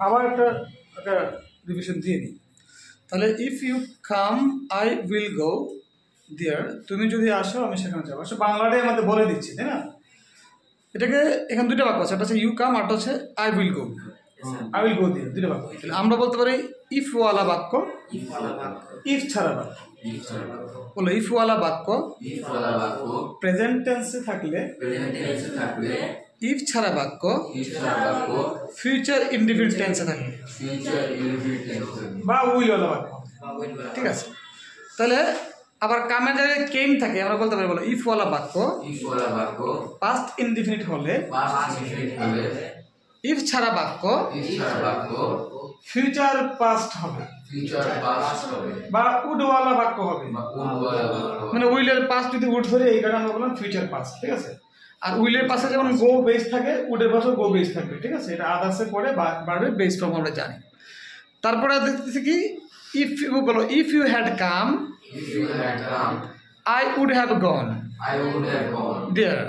আবার একটা রিভিশন দিয়ে নিই। তাহলে if you come I will go there, তুমি যদি আসো আমি সেখানে যাবো। আসলে বাংলাটাই আমাদের বলে দিচ্ছি, তাই না? এটাকে এখানে দুটো বাক্য আছে, একটা হচ্ছে ইউ কাম, আরটা হচ্ছে I will go. I will গো দিয়ে দুটো বাক্য। তাহলে আমরা বলতে পারি ইফ ওয়ালা বাক্য, ইফ ছাড়া বাক্য। বলো ইফ ওয়ালা বাক্য প্রেজেন্ট টেন্সে থাকলে, ইফ ছাড়া বাক্য ফিউচার ইনডিফিনিট টেন্সে থাকবে, বা উইল ওয়ালা বাক্য। ঠিক আছে, তাহলে আবার কামের জায়গায় কেম থাকে, আমরা বলতে পারি বলো ইফ ওয়ালা বাক্য পাস্ট ইনডিফিনিট হলে, ইফ ছাড়া বাক্য ফিউচার পাস্ট হবে, বা উড ওয়ালা বাক্য হবে। মানে উইলের পাস্ট যদি উড ধরে, এই কারণে আমরা বললাম ফিউচার পাস্ট। ঠিক আছে, আর উইলের পাশে যেমন গো বেস থাকে, উডের পাশে গো বেস থাকবে। ঠিক আছে, এটা আদার্সে পরে বাড়বে বেস ফর্ম আমরা জানি। তারপরে দেখতেছি কি ইফ ইউ বলো if you had come I would have gone there.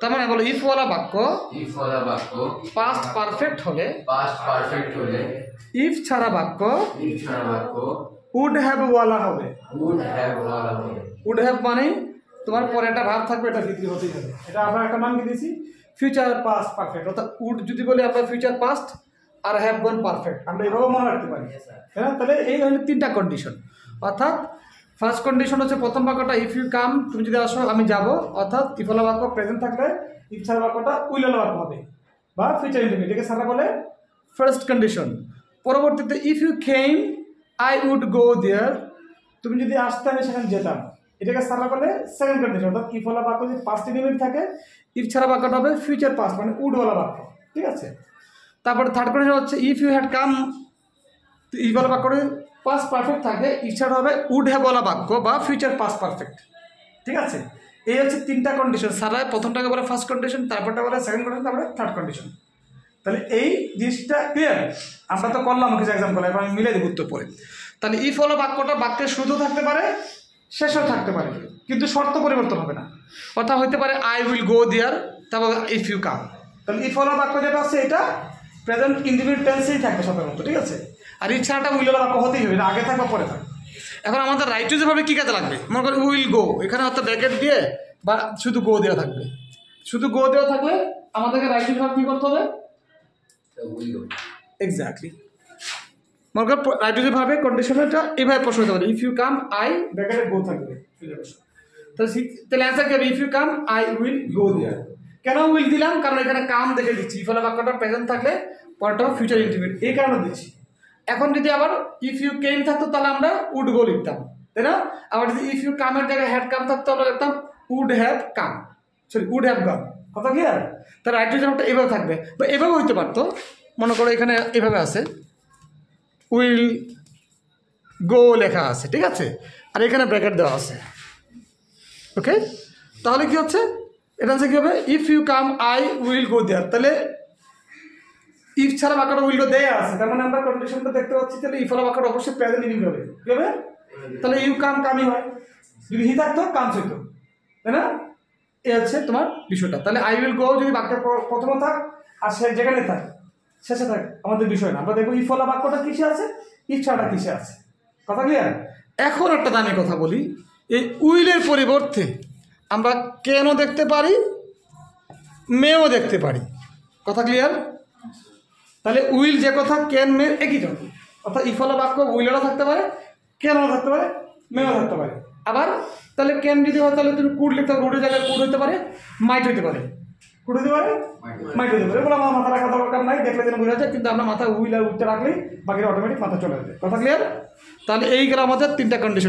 তার মানে বলো ইফ ওয়ালা বাক্য পাস্ট পারফেক্ট হলে, ইফ ছাড়া বাক্য উড হ্যাভ ওয়ালা হবে। উড হ্যাভ মানে তোমার পরে একটা ভাব থাকবে, এটা ভিত্তি হতেই হবে। এটা আমরা একটা মান দিয়েছি ফিউচার পাস্ট পারফেক্ট, অর্থাৎ উড যদি বলি আমরা ফিউচার পাস্ট, আর হ্যাভ গন পারফেক্ট, আমরা এভাবে মনে রাখতে পারি। হ্যাঁ, তাহলে এই হলো তিনটা কন্ডিশন। অর্থাৎ ফার্স্ট কন্ডিশন হচ্ছে প্রথম বাক্যটা ইফ ইউ কাম, তুমি যদি আসো আমি যাব, অর্থাৎ ইফ ওয়ালা বাক্য প্রেজেন্ট থাকলে, ইফ ছাড়া বাক্যটা উইল ওয়ালা বাক্য হবে বা ফিউচার ইনডিফিনিট, এটাকে সারা বলে ফার্স্ট কন্ডিশন। পরবর্তীতে if you came I would go there, তুমি যদি আসতে আমি সেখানে যেতাম, এটাকে সারা বলে সেকেন্ড কন্ডিশন। অর্থাৎ ইফ ওয়ালা বাক্য যদি পাস্ট ইনডিফিনিট থাকে, ইফ ছাড়া বাক্যটা হবে ফিউচার পাস্ট মানে উড ওয়ালা বাক্য। ঠিক আছে, তারপরে থার্ড কন্ডিশন হচ্ছে if you had come, if ওয়ালা বাক্যটা পাস্ট পারফেক্ট থাকে, ইফ ছাড়া হবে উড হ্যাভ ওয়ালা বাক্য বা ফিউচার পাস্ট পারফেক্ট। ঠিক আছে, এই হচ্ছে তিনটা কন্ডিশন। সারা প্রথমটাকে বলে ফার্স্ট কন্ডিশন, তারপরটা বলে সেকেন্ড কন্ডিশন, তারপরে থার্ড কন্ডিশন। তাহলে এই জিনিসটা ক্লিয়ার? আমরা তো করলাম কিছু এক্সাম করলাম, এখন আমি মিলে দেব উত্তর পরে। তাহলে ইফ ওয়ালা বাক্যটা বাক্যের শুরুতেও থাকতে পারে, শেষেও থাকতে পারে, কিন্তু শর্ত পরিবর্তন হবে না। অর্থাৎ হইতে পারে আই উইল গো দেয়ার, তারপর ইফ ইউ কাম। তাহলে ইফ ওয়ালা বাক্য যেটা আছে এটা প্রেজেন্ট ইনডিফিনিট টেন্সেই থাকবে সাধারণত। ঠিক আছে, আর ইচ্ছাটা উইল ওয়ালা বাক্য হতেই হবে, আগে থাকবে পরে থাকবে। এখন আমাদের রাইট টু যেভাবে কী কাজে লাগবে, মনে করি উইল গো, এখানে অর্থাৎ ব্র্যাকেট দিয়ে বা শুধু গো দেওয়া থাকবে। শুধু গো দেওয়া থাকলে আমাদেরকে রাইট টু যেভাবে কী করতে হবে, এক্স্যাক্টলি মনে করো রাইট টু যেভাবে কন্ডিশনটা এভাবে প্রশ্ন হতে পারে ইফ ইউ কাম আই ব্র্যাকেটে গো থাকবে। তাহলে অ্যান্সার কি হবে, if you come I will go there. কেন উইল দিলাম, কারণ এখানে কাম দেখে দিচ্ছি, ইফ ওয়ালা বাক্যটা প্রেজেন্ট থাকলে পরটা ফিউচার ইনডিফিনিট, এই কারণে দিচ্ছি। এখন যদি আবার ইফ ইউ কেম থাকতো তাহলে আমরা উড গো লিখতাম, তাই না? আবার যদি ইফ ইউ কামের জায়গায় হ্যাড কাম থাকতো আমরা লিখতাম would have come, sorry would have gone. কথা ক্লিয়ার? তার রাইট টু যেমনটা এভাবে থাকবে, বা এভাবে হইতে পারতো। মনে করো এখানে এভাবে আছে উইল গো লেখা আছে, ঠিক আছে, আর এখানে ব্র্যাকেট দেওয়া আছে। ওকে, তাহলে কি হচ্ছে, এটা হচ্ছে কী হবে, if you come I will go there. তাহলে ইফ ছাড়া বাক্যটা উইল গো দেয়া আছে, তার মানে আমরা কন্ডিশনটা দেখতে পাচ্ছি। তাহলে ইফ ওয়ালা বাক্যটা অবশ্যই প্রেজেন্ট ইনডিফিনিট হবে। কী হবে? তাহলে ইউ কাম কামই হয়, যদি হি থাকতো কামস হইতো, তাই না? এ হচ্ছে তোমার বিষয়টা। তাহলে আই উইল গো যদি বাক্যের প্রথমে থাক আর সে যেখানে থাক শেষে থাক আমাদের বিষয় না। আমরা দেখবো ইফ ওয়ালা বাক্যটা কিসে আছে, ইফ ছাড়াটা কিসে আছে। কথা ক্লিয়ার? এখন একটা দামি কথা বলি, এই উইলের পরিবর্তে আমরা কেনও দেখতে পারি, মেও দেখতে পারি। কথা ক্লিয়ার? তাহলে উইল যে কথা, ক্যান মে একই জন। অর্থাৎ ইফ ওয়ালা বাক্য উইলেরও থাকতে পারে, ক্যানও থাকতে পারে, মেও থাকতে পারে। আবার তাহলে ক্যান যদি হয় তাহলে তুমি কুড লিখতে হবে, কুডের জায়গায় কুড হতে পারে, মাইট হইতে পারে, কুড হতে পারে, মাইট হতে পারে। এগুলো আমার মাথা রাখা দরকার নাই, দেখলে যেন বোঝা যায়, কিন্তু আমরা মাথা উইল আর উঠতে রাখলেই বাকিটা অটোমেটিক মাথা চলে যাবে। কথা ক্লিয়ার? তাহলে এই গেল আমাদের তিনটা কন্ডিশন।